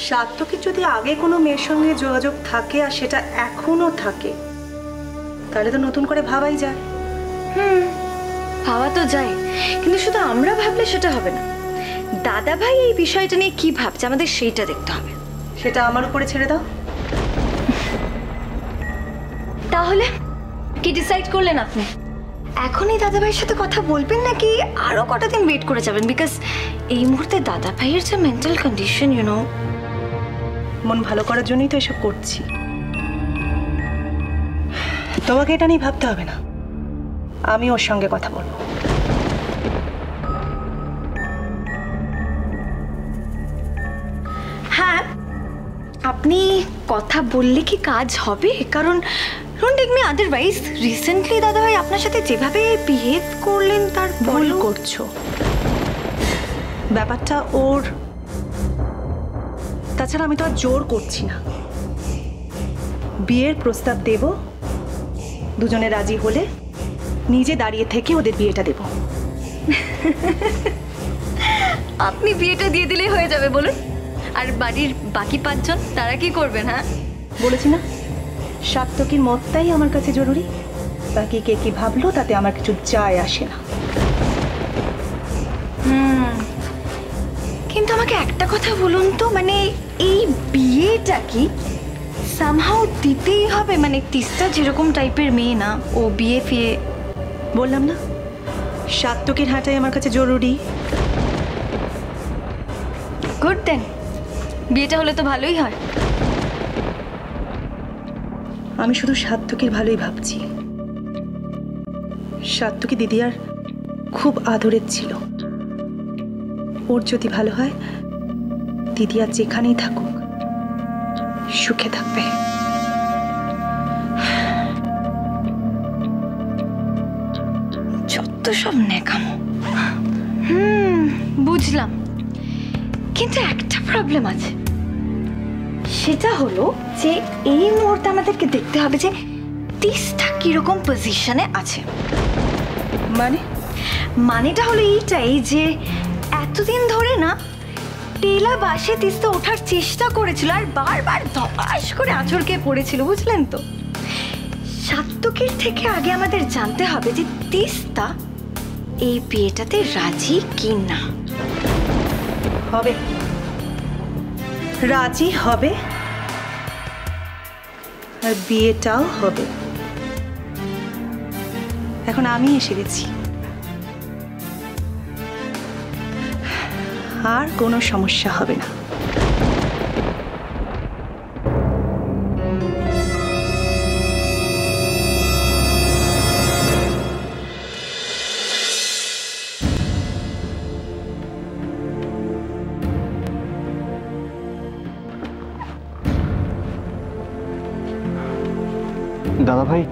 সার্থকের যদি আগে কোনো মেয়ের সঙ্গে যোগাযোগ থাকে আর সেটা এখনো থাকে, তাহলে তো নতুন করে ভাবাই যায়। ভাবা তো যায়, কিন্তু শুধু আমরা ভাবলে সেটা হবে না। দাদা ভাই এই বিষয়টা নিয়ে কি ভাবছে আমাদের সেইটা দেখতে হবে। সেটা আমার উপরে ছেড়ে দাও। তাহলে কি ডিসাইড করলেন আপনি? এখনই দাদা ভাইয়ের সাথে কথা বলবেন নাকি আরো কটা দিন ওয়েট করে যাবেন? বিকজ এই মুহূর্তে দাদা ভাইয়ের যে মেন্টাল কন্ডিশন, মন ভালো করার জন্যই তো এসব করছি। তোমাকে এটা নিয়ে ভাবতে হবে না, আমি ওর সঙ্গে কথা বলবো। হ্যাঁ, আপনি কথা বললে কি কাজ হবে? কারণ don't take me otherwise, recently দাদা ভাই আপনার সাথে যেভাবে বিহেভ করলেন তার ভুল করছো। ব্যাপারটা ওর, তাছাড়া আমি তো আর জোর করছি না। বিয়ের প্রস্তাব দেব, দুজনে রাজি হলে নিজে দাঁড়িয়ে থেকে ওদের বিয়েটা দেব। আপনি বিয়েটা দিয়ে দিলেই হয়ে যাবে বলুন। আর বাড়ির বাকি 5 জন তারা কি করবেন? হ্যাঁ, বলেছি না, সার্থকীর মতটাই আমার কাছে জরুরি। বাকি কে কি ভাবলো তাতে আমার কিছু যায় আসে না। কিন্তু আমাকে একটা কথা বলুন তো, মানে এই বিয়েটা কি সামহাও দিতেই হবে? মানে তিস্তা যেরকম টাইপের মেয়ে না, ও বিয়ে ফিয়ে। বললাম না, সার্থকীর হাঁটাই আমার কাছে জরুরি। গুড দেন, বিয়েটা হলে তো ভালোই হয়। আমি শুধু সার্থকীর ভালোই ভাবছি। সার্থকী দিদিয়ার খুব আদরের ছিল। ওর যদি ভালো হয়, দিদিয়া যেখানেই থাকুক সুখে থাকবে। যত সব নেকামো। বুঝলাম, কিন্তু একটা প্রবলেম আছে। সেটা হলো যে এই মুহূর্তে আমাদেরকে দেখতে হবে যে তিস্তা কিরকম পজিশনে আছে। মানেটা হলো এইটাই যে এতদিন ধরে না টেলা বাসে তিস্তা ওঠার চেষ্টা করেছিল আর বারবার ধপাস করে আঁচড়কে পড়েছিল, বুঝলেন তো? সার্থকীর থেকে আগে আমাদের জানতে হবে যে তিস্তা এই বিয়েটাতে রাজি কি না। হবে, রাজি হবে, আর বিয়েটাও হবে। এখন আমি এসে গেছি, আর কোনো সমস্যা হবে না। দাদা ভাই,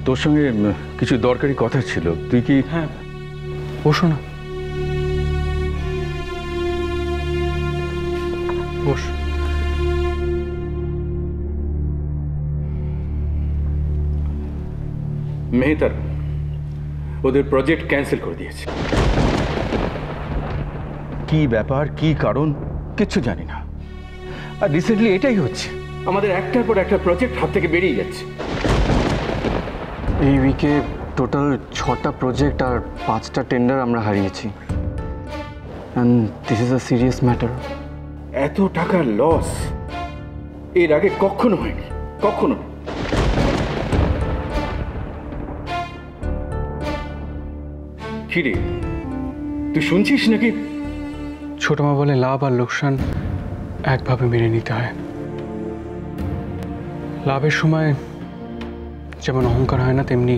তোর সঙ্গে কিছু দরকারি কথা ছিল, তুই কি? হ্যাঁ, বসো না, বস। মেহতার ওদের প্রজেক্ট ক্যান্সেল করে দিয়েছে। কি ব্যাপার, কি কারণ কিচ্ছু জানি না। আর রিসেন্টলি এটাই হচ্ছে, আমাদের একটার পর একটা প্রজেক্ট হাত থেকে বেরিয়ে যাচ্ছে। এই উইকে টোটাল 6টা প্রজেক্ট আর 5টা টেন্ডার আমরা হারিয়েছি। And this is a serious matter. এত টাকার লস এর আগে কখনো হয়নি, কখনো। কিরে, তুই শুনছিস নাকি? ছোট মা বলে লাভ আর লোকসান একভাবে মেনে নিতে হয়। লাভের সময় যেমন অহংকার হয় না, তেমনি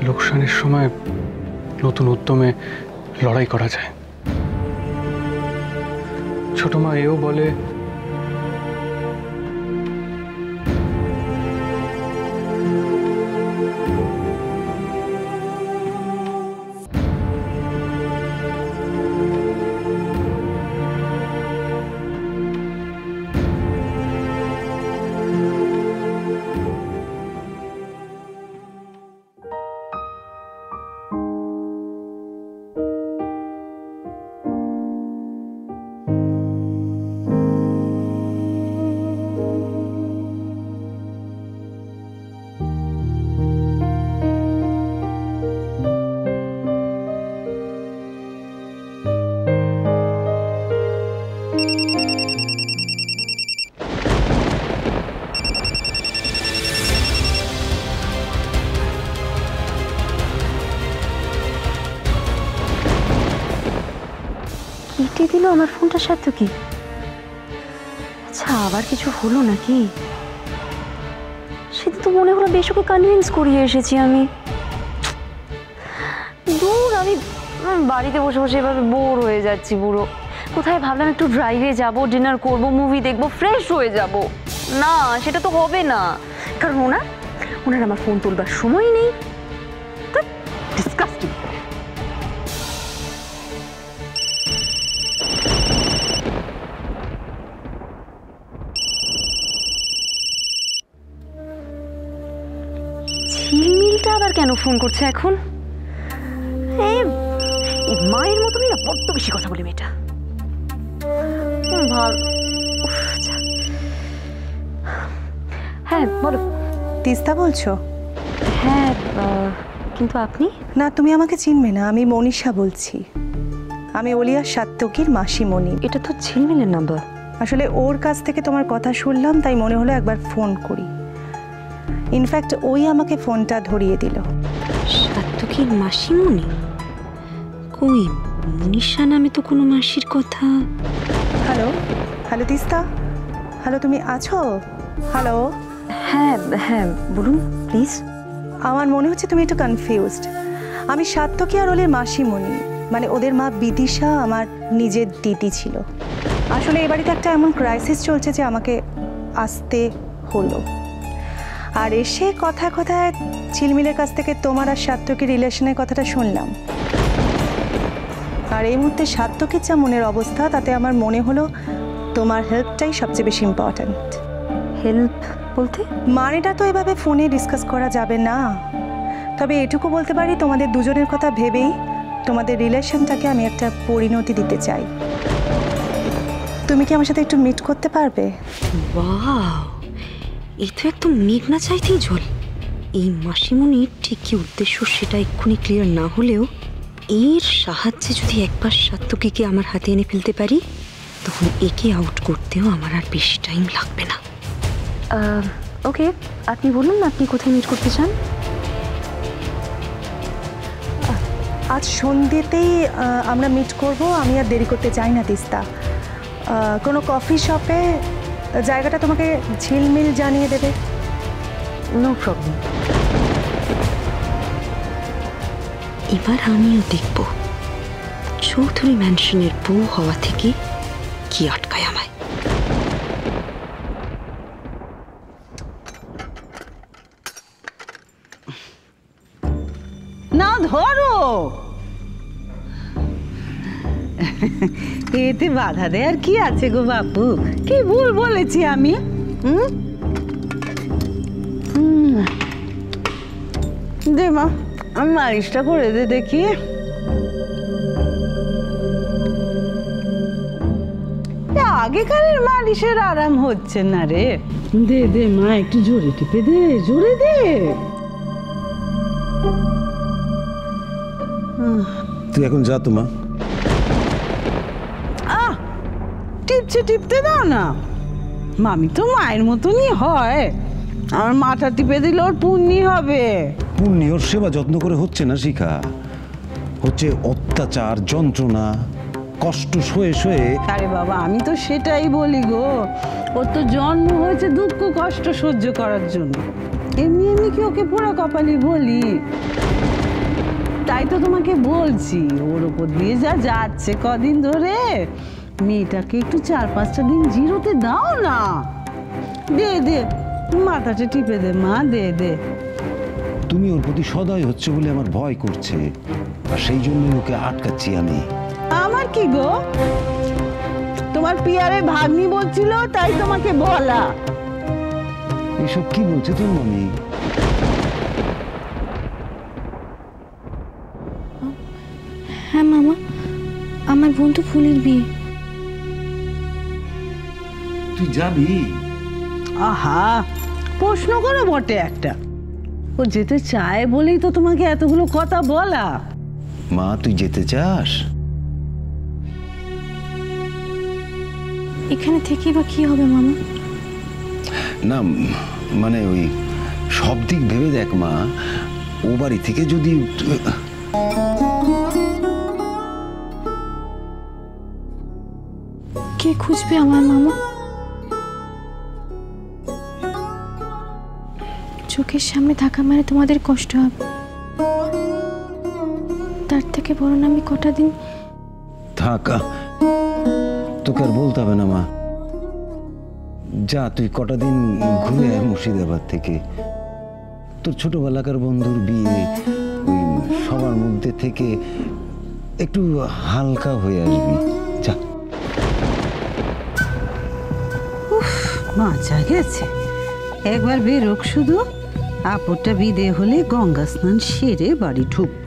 লোকসানের সময় নতুন উদ্যমে লড়াই করা যায়। ছোট মা এও বলে দিয়ে দিল আমার ফোনটা সার্থকী। আচ্ছা, আবার কিছু হলো নাকি? সেদিন তো মনে হলো বেশ ওকে কনভিন্স করিয়ে এসেছি আমি। দূর, আমি বাড়িতে বসে বসে এভাবে বোর হয়ে যাচ্ছি পুরো। কোথায় ভাবলাম একটু ড্রাইভে যাব, ডিনার করব, মুভি দেখবো, ফ্রেশ হয়ে যাব। না, সেটা তো হবে না, কারণ ওনার আমার ফোন তুলবার সময় নেই। ডিসকাস্টিং। ঝিলমিলটা আবার কেন ফোন করছে এখন? এই মায়ের মতনই না, বড্ড বেশি কথা বলে মেয়েটা। হ্যাঁ বলো। তিস্তা বলছো? হ্যাঁ, কিন্তু আপনি? না, তুমি আমাকে চিনবে না, আমি মনীষা বলছি। আমি ওলিয়া সাত্তকীর মাসিমণি। এটা তো ঝিলমিলের নাম্বার। আসলে ওর কাছ থেকে তোমার কথা শুনলাম, তাই মনে হলো একবার ফোন করি। ইনফ্যাক্ট ওই আমাকে ফোনটা ধরিয়ে দিল। সাত্তকীর মাসিমণি? কই, মনীষা নামে তো কোনো মাসির কথা। হ্যালো হ্যালো তিস্তা, হ্যালো, তুমি আছো? হ্যালো। হ্যাঁ হ্যাঁ, বলুন প্লিজ। আমার মনে হচ্ছে তুমি একটু কনফিউজড। আমি সাত্তকী আর ওলের মাসিমণি, মানে ওদের মা বিদিশা আমার নিজের দিদি ছিল। আসলে এ বাড়িতে একটা এমন ক্রাইসিস চলছে যে আমাকে আসতে হলো। আর এসে কথায় কথায় ঝিলমিলের কাছ থেকে তোমার আর সাত্তকীর রিলেশনের কথাটা শুনলাম। আর এই মুহূর্তে সাত্তকীর যা মনের অবস্থা, তাতে আমার মনে হলো তোমার হেল্পটাই সবচেয়ে বেশি ইম্পর্ট্যান্ট। হেল্প বলতে? মানেটা তো এভাবে ফোনে ডিসকাস করা যাবে না, তবে এটুকু বলতে পারি তোমাদের দুজনের কথা ভেবেই তোমাদের রিলেশনটাকে আমি একটা পরিণতি দিতে চাই। তুমি কি আমার সাথে একটু মিট করতে পারবে? ওয়াও, এই তো একদম মেঘ না চাইতেই জল। এই মাসিমণির ঠিক কি উদ্দেশ্য সেটা এক্ষুনি ক্লিয়ার না হলেও এর সাহায্যে যদি একবার সাত্তকীকে আমার হাতে এনে ফেলতে পারি, তখন একে আউট করতেও আমার আর বেশি টাইম লাগবে না। ওকে, আপনি বলুন না আপনি কোথায় মিট করতে চান? আজ সন্ধ্যেতেই আমরা মিট করব। আমি আর দেরি করতে চাই না তিস্তা। কোনো কফি শপে, জায়গাটা তোমাকে ঝিলমিল জানিয়ে দেবে। No problem. এবার আমিও দেখব চৌধুরী ম্যানশনের বউ হওয়া থেকে কি আটকায় আমায়। না ধরো, এতে বাধা দেয়ার কি আছে গো বাপু? কি ভুল বলেছি আমি? দে মা, আমি মালিশটা করে দে দেখি। আগেকারের মালিশের আরাম হচ্ছে না রে। দে দে মা, একটু জোরে টিপে দে, জোরে দে। তুই এখন যা তো মা। টিপতে দাও না, মামি তো মায়ের মতনই হয়। আমার মাথা টিপে দিলে ওর পুণ্যি হবে। পুণ্যি ওর সেবা যত্ন করে হচ্ছে না শিখা, হচ্ছে অত্যাচার, যন্ত্রণা, কষ্ট সয়ে সয়ে। আরে বাবা, আমি তো সেটাই বলি গো, ওর তো জন্ম হয়েছে দুঃখ কষ্ট সহ্য করার জন্য। এমনি এমনি কি ওকে পোড়া কপালি বলি? তাই তো তোমাকে বলছি, ওর উপর দিয়ে যা যাচ্ছে কদিন ধরে, মেয়েটাকে একটু 4-5টা দিন জিরোতে দাও না। দে দে, মাথাটা টিপে দে মা, দে দে। তুমি ওর প্রতি সদয় হচ্ছে বলে আমার ভয় করছে, আর সেই জন্য ওকে আটকাচ্ছি আমি। আমার কি গো, তোমার পিয়ারে ভাগ্নি বলছিল তাই তোমাকে বলা। এসব কি বলছে তোর মামি? হ্যাঁ মামা, আমার বোন তো ফুলের বিয়ে। তুই যাবি? আহা, প্রশ্ন করো বটে একটা। ও যেতে চায় বলেই তো তোমাকে এতগুলো কথা বলা। মা, তুই যেতে চাস? এখানে থেকে বা কি হবে মামা? না মানে ওই সব দিক ভেবে দেখ মা, ও বাড়ি থেকে যদি কে খুঁজবে আমার মামা? চোখের সামনে থাকা মানে তোমাদের কষ্ট হবে, তার থেকে বরং আমি কটা দিন থাকা তোকে আর বলতে হবে না মা। যা তুই কটা দিন ঘুরে আয় মুর্শিদাবাদ থেকে। তোর ছোটবেলাকার বন্ধুর বিয়ে, ওই সবার মধ্যে থেকে একটু হালকা হয়ে আসবি। যা। বাঁচা গেছে, একবার বেরোক শুধু। আপরটা বিদে হলে গঙ্গা স্নান সেরে বাড়ি ঢুকবে।